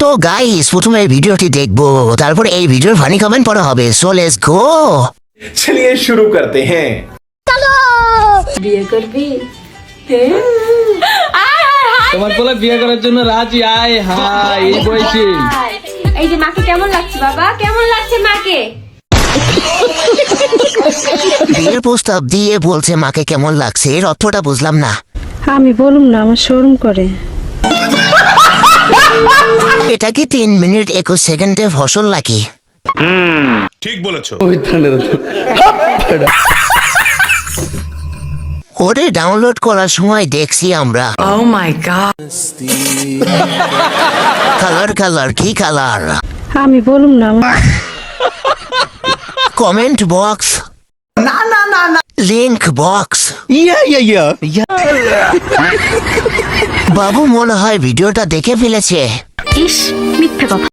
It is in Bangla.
তো গাইস প্রথমে এই ভিডিওটি দেখবো, তারপরে এই ভিডিওর ফানি কমেন্ট পড়া হবে। So let's go. चलिए शुरू करते हैं। বিয়ে করবি? তোমার পোলা বিয়ে করার জন্য রাজি। আয় হাই এই বয়সে এই যে মাকে কেমন লাগছে বাবা, কেমন লাগছে মাকে? বিয়ের প্রস্তাব দিয়ে বলছে মাকে কেমন লাগছে, এর অর্থটা বুঝলাম না। আমি বলুম না, আমার শরম করে। এটা কি 3 মিনিট 21 সেকেন্ডে ফসল নাকি? ঠিক বলেছো। ওরে ডাউনলোড করার সময় দেখছি আমরা। Oh my god. Colour colour কি কালার? আমি বলুম না, কমেন্ট বক্স, লিংক বক্স। বাবু মনে হয় ভিডিওটা দেখে ফেলেছে। ইস, মিথ্যা কথা।